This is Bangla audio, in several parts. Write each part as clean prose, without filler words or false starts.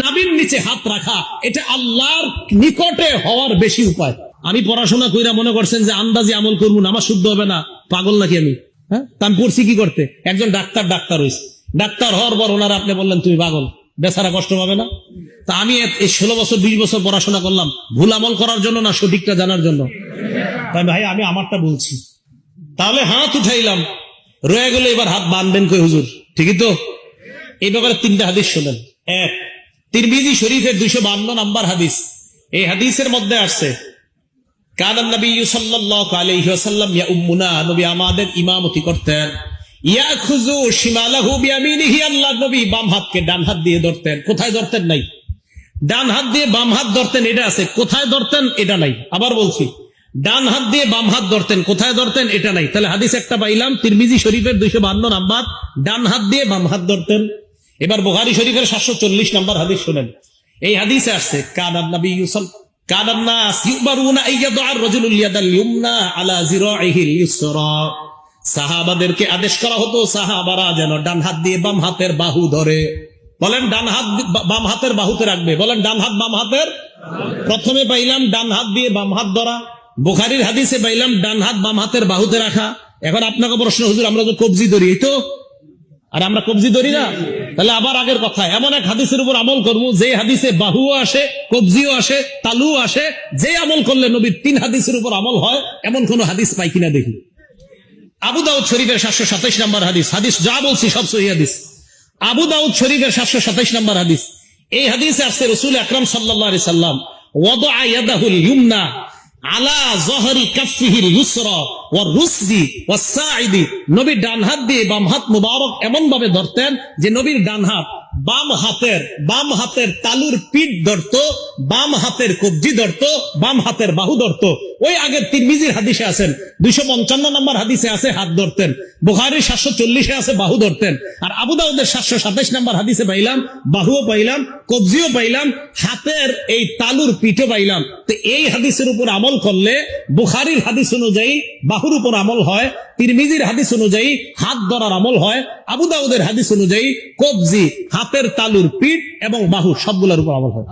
নাভির নিচে হাত রাখা এটা আল্লাহর নিকটে হওয়ার বেশি উপায়। আমি পড়াশোনা কইরা মনে করছেন যে আন্দাজি আমল করবো না, আমার শুদ্ধ হবে না, পাগল নাকি আমি? হ্যাঁ, আমি পড়ছি কি করতে? একজন ডাক্তার হয়েছে, ডাক্তার হওয়ার পর ওনারা আপনি বললেন তুমি পাগল, বেচারা কষ্ট পাবে না? তা আমি এই 16 বছর 20 বছর পড়াশোনা করলাম ভুল আমল করার জন্য না সঠিকটা জানার জন্য? তাই ভাই আমি আমারটা বলছি। তাহলে হাত উঠাইলাম, রয়ে গেল এবার হাত বাঁধবেন কই হুজুর? ঠিকই তো? এই ব্যাপারে 3টা হাদিস শোনেন। এক, তিরমিজি শরীফের 252 নম্বর হাদিস। এই হাদিসের মধ্যে আসছে কানান নবী সাল্লাল্লাহু আলাইহি ওয়াসাল্লাম ইয়াউম্মুনা, নবী আমাদের ইমামতি করতেন। ইয়াখুযু শিমালাহু বিয়ামিনিহি, আল্লাহর নবী বাম হাতকে ডান হাত দিয়ে ধরতেন। কোথায় ধরতেন? নাই। ডান হাত দিয়ে বাম হাত ধরতেন, এটা আছে। কোথায় ধরতেন? এটা নাই। আবার বলছি, ডান হাত দিয়ে বাম হাত ধরতেন, কোথায় ধরতেন? এটা নাই। তাহলে হাদিস একটা পাইলাম তিরমিজি শরীফের 252 নম্বর, ডান হাত দিয়ে বাম হাত ধরতেন। এবার বুখারী শরীফের 740 নম্বর হাদিস শুনেন। এই হাদিসে আসছে কানান নবী কানান নাস ইউবারুনা আইয়াদু আর-রাজুলুল ইয়াদাল ইউমনা আলা জিরাইহিল ইউসরা, সাহাবাদেরকে আদেশ করা হতো সাহাবারা যেন ডান হাত দিয়ে বাম হাতের বাহু ধরে। বলেন ডান হাত বাম হাতের বাহুতে রাখবে। বলেন ডান হাত বাম হাতের। প্রথমে পাইলাম ডান হাত দিয়ে বাম হাত ধরা, বুখারীর হাদিসে পাইলাম ডান হাত বাম হাতের বাহুতে রাখা। এখন আপনাকে প্রশ্ন, হুজুর আমরা তো কবজি ধরি, এই তো? আর আমরা কবজি ধরি না? তাহলে আবার আগের কথা, এমন এক হাদিসের উপর আমল করবো যে হাদিসে বাহুও আসে, কবজিও আসে, তালুও আসে, যে আমল করলে নবীর 3 হাদিসের উপর আমল হয়, এমন কোন হাদিস পাই কিনা দেখি। আবু দাউদ শরীফের 727 নম্বর হাদিস। হাদিস যা বলছি সব সহিহ হাদিস। আবু দাউদ শরীফের 727 নম্বর হাদিস। এই হাদিসে আসছে রাসূল আকরাম সাল্লাল্লাহু আলাইহি সাল্লাম ওয়াদা ইয়াদাহুল ইউমনা আলা যহরি কাফিহিল ইউসরা ওয়া রুসদি ওয়া সাইদি, নবীর ডান হাত দিয়ে বাম হাত মুবারক এমন ভাবে ধরতেন যে নবীর ডান হাত বাম হাতের তালুর পিঠ ধরতো, বাম হাতের কবজি ধরতো, বাম হাতের বাহু ধরতো। ওই আগের তিরমিজির হাদিসে আছেন 255 নম্বর হাদিসে আছে হাত ধরতেন, বুখারীর 740-এ আছে বাহু ধরতেন, আর আবু দাউদের 727 নম্বর হাদিসে পাইলাম বাহুও পাইলাম, কবজিও পাইলাম, হাতের এই তালুর পিঠও পাইলাম। তো এই হাদিসের উপর আমল করলে বুখারীর হাদিস অনুযায়ী বাহুর উপর আমল হয়, তিরমিজির হাদিস অনুযায়ী হাত ধরার আমল হয়, আবু দাউদের হাদিস অনুযায়ী কবজি, হাতের তালুর পিঠ এবং বাহু সবগুলোর উপর আমল হয়।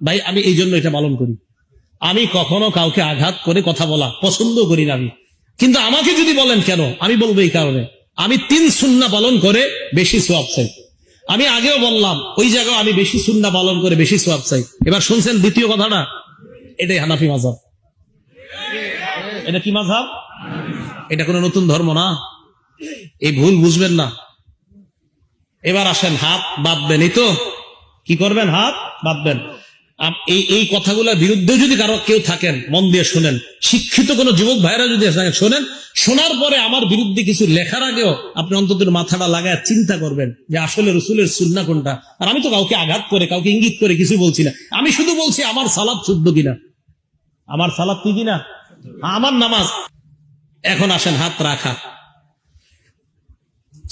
ভাই আমি এই জন্য এটা পালন করি। আমি কখনো কাউকে আঘাত করে কথা বলা পছন্দ করি না আমি। কিন্তু আমাকে যদি বলেন কেন, আমি বলবো এই কারণে আমি 3 সুন্নাহ পালন করে বেশি সওয়াব চাই। আমি আগেও বললাম ওই জায়গায় আমি বেশি সুন্নাহ পালন করে বেশি সওয়াব চাই। এবার শুনছেন দ্বিতীয় কথাটা, এটাই হানাফি মাযহাব। এটা কি মাযহাব? এটা কোনো নতুন ধর্ম না, এই ভুল বুঝবেন না। এবার আসেন, হাত বাঁধবেন, এই তো? কি করবেন? হাত বাঁধবেন। এই কথাগুলোর বিরুদ্ধে যদি কারো কেউ থাকেন, মন দিয়ে শোনেন। শিক্ষিত কোন যুবক ভাইরা যদি থাকেন, শোনেন। শোনার পরে আমার বিরুদ্ধে কিছু লেখার আগেও আপনি অন্তত মাথাটা লাগায় চিন্তা করবেন যে আসলে রাসূলের সুন্নাহ কোনটা। আর আমি তো কাউকে আঘাত করে, কাউকে ইঙ্গিত করে কিছু বলছি না। আমি শুধু বলছি আমার সালাত শুদ্ধ কিনা, আমার সালাত কি কিনা, আমার নামাজ। এখন আসেন হাত রাখা।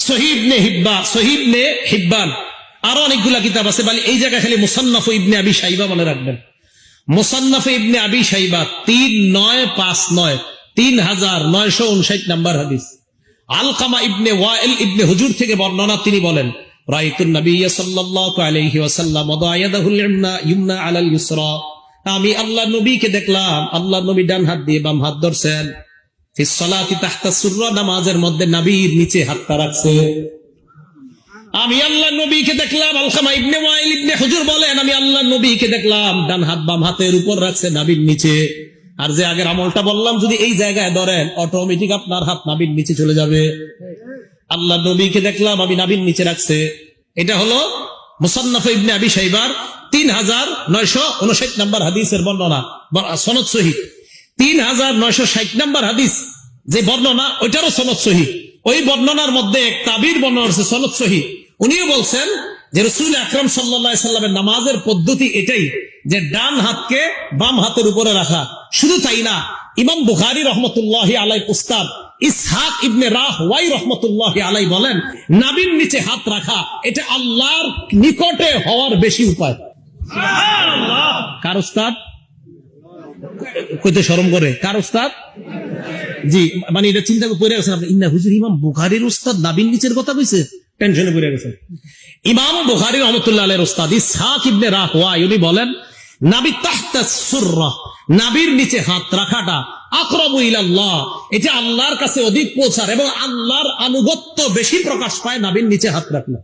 সহিহ ইবনে হিব্বান, আরো অনেকগুলা কিতাব আছে, বলে এই জায়গায় খালি মুসান্নাফ ইবনে আবি শাইবা মনে রাখবেন। মুসান্নাফ ইবনে আবি শাইবা 3959 3959 নম্বর হাদিস। আলকামা ইবনে ওয়াইল ইবনে হুজুর থেকে বর্ণনা, তিনি বলেন রাআইতুন নাবিয়্য সাল্লাল্লাহু আলাইহি ওয়াসাল্লাম ওয়াদা ইয়াদাহুল ইউমনা আলাল ইউসরা, আমি আল্লাহর নবীকে দেখলাম আল্লাহর নবী ডান হাত দিয়ে বাম হাত ধরছেন। ফিস সালাতি তাহতা সুররা, নামাজের মধ্যে নবীর নিচে হাতটা রাখছে। আমি আল্লাহ নবীকে দেখলাম, আলকামা ইবনে ওয়াইল ইবনে হুজুর বলেন আমি আল্লাহ নবীকে দেখলাম ডান হাত বাম হাতের উপর রাখছে, নাভির নিচে। আর যে আগের আমলটা বললাম যদি এই জায়গায় ধরেন, অটোমেটিক আপনার হাত নাভির নিচে চলে যাবে। আল্লাহ নবীকে দেখলাম আমি নাভির নিচে রাখছে। এটা হলো মুসান্নাফ ইবনে আবি শাইবার 3959 নম্বর হাদিসের বর্ণনা, সনদ সহিহ। 3960 নম্বর হাদিস যে বর্ণনা, ওইটারও সনদ সহিহ। ওই বর্ণনার মধ্যে এক তাবির বর্ণনা আছে সনদ সহিহ। উনিও বলছেন যে রাসূল আকরাম সাল্লাল্লাহু আলাইহি সাল্লামের নামাজের পদ্ধতি এটাই যে ডান হাতকে বাম হাতের উপরে রাখা। শুধু তাই না, ইমাম বুখারী রাহমাতুল্লাহি আলাইহি উস্তাদ ইসহাক ইবনে রাহওয়াই রাহমাতুল্লাহি আলাইহি বলেন নাভির নিচে হাত রাখা এটা আল্লাহর নিকটে হওয়ার বেশি উপায়। সুবহানাল্লাহ। কার উস্তাদ? কইতে শরম করে, কার উস্তাদ? জি, মানে এটা চিন্তা করে পড়ে গেছেন আপনি, ইন্না হুজুর ইমাম বুখারীর উস্তাদ নাভির নিচের কথা কইছে। টেনশনে পড়ে গেছেন। ইমাম বুখারী রাহমাতুল্লাহ আলাইহির উস্তাদ ইসহাক ইবনে রাহওয়াই উনি বলেন, নাবি তাহতা সুররা, নাবির নিচে হাত রাখাটা আকরাবু ইলাল্লাহ, এটা আল্লাহর কাছে অধিক পৌঁছার এবং আল্লাহর আনুগত্য বেশি প্রকাশ পায় নাবির নিচে হাত রাখলে।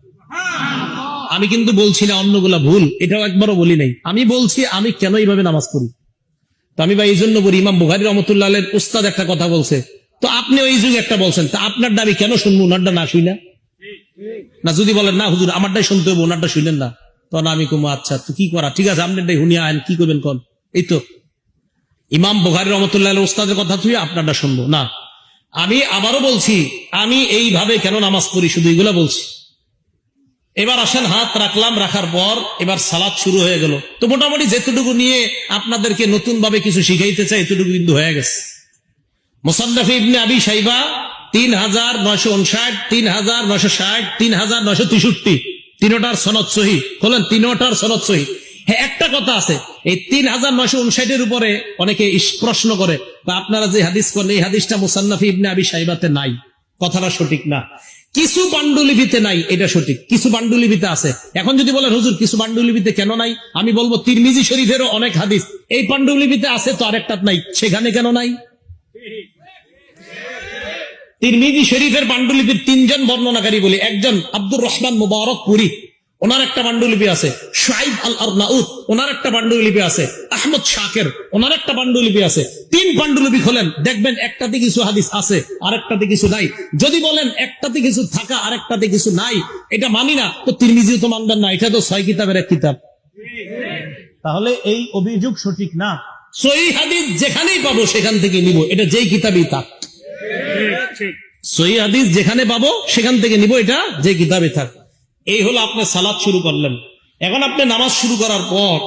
আমি কিন্তু বলছি না অন্যগুলা ভুল, এটাও একবারও বলি নাই। আমি বলছি আমি কেন এইভাবে নামাজ পড়ি। তো আমি ভাই এই জন্য বলি, ইমাম বুখারী রাহমাতুল্লাহ আলাইহির উস্তাদ একটা কথা বলছে, তো আপনি ওই যুগে একটা বলছেন, তা আপনারটা আমি কেন শুনবো, ওনারটা না শুই না? না যদি বলেন না হুজুর আমারটাই শুনতে হবে, ওনারটা শুনলেন না, তখন আমি কমো আচ্ছা তো কি করা, ঠিক আছে আপনারটাই হুনিয়া আইন, কি করবেন কন। এই তো ইমাম বুখারী রাহমাতুল্লাহ আলাইহির উস্তাদের কথা তুই আপনারটা শুনবো না। আমি আবারও বলছি আমি এইভাবে কেন নামাজ পড়ি, শুধু এগুলা বলছি। এবার আসেন, হাত রাখলাম, রাখার পর এবার সালাত শুরু হয়ে গেল। তো মোটামুটি যেতটুকু নিয়ে আপনাদেরকে নতুন ভাবে কিছু শিখাইতে চাই এতটুকু কিন্তু হয়ে গেছে। মুসান্নাফ ইবনে আবি শাইবা 3959, 3960, 3963, তিনটার সনদ সহিহ। বলেন তিনটার সনদ সহিহ। হ্যাঁ, একটা কথা আছে, এই 3959 উপরে অনেকে প্রশ্ন করে বা আপনারা যে হাদিস করেন এই হাদিসটা মুসান্নাফ ইবনে আবি শাইবাতে নাই, কথাটা সঠিক না। কিছু পাণ্ডুলিপিতে নাই, এটা সঠিক, কিছু পাণ্ডুলিপিতে আছে। এখন যদি বলেন হুজুর কিছু পাণ্ডুলিপিতে কেন নাই, আমি বলবো তিরমিজি শরীফেরও অনেক হাদিস এই পাণ্ডুলিপিতে আছে, তো আরেকটা নাই, সেখানে কেন নাই? তিরমিজি শরীফের পাণ্ডুলিপির 3 জন বর্ণনাকারী বলি, একজন আব্দুর রহমান মুবারক পুরী, ওনার একটা পাণ্ডুলিপি আছে। শুআইব আল আরনাউত, ওনার একটা পাণ্ডুলিপি আছে। আহমদ শাকির, ওনার একটা পাণ্ডুলিপি আছে। 3 পাণ্ডুলিপি খোলেন, দেখবেন একটাতে কিছু হাদিস আছে, আরেকটাতে কিছু নাই। যদি বলেন একটাতে কিছু থাকা আরেকটাতে কিছু নাই, এটা মানি না, তো তিরমিজিও তো মানবেন না, এটা তো 6 কিতাবের এক কিতাব। তাহলে এই অভিযোগ সঠিক না। সহিহ হাদিস যেখানেই পাবো সেখান থেকে নিব, এটা যেই কিতাবই থাক। সহিহ হাদিস যেখানে পাবো সেখান থেকে নিব, এটা যে কিতাবে থাক। এই হলো আপনি সালাত শুরু করলেন। এখন আপনি নামাজ শুরু করার পর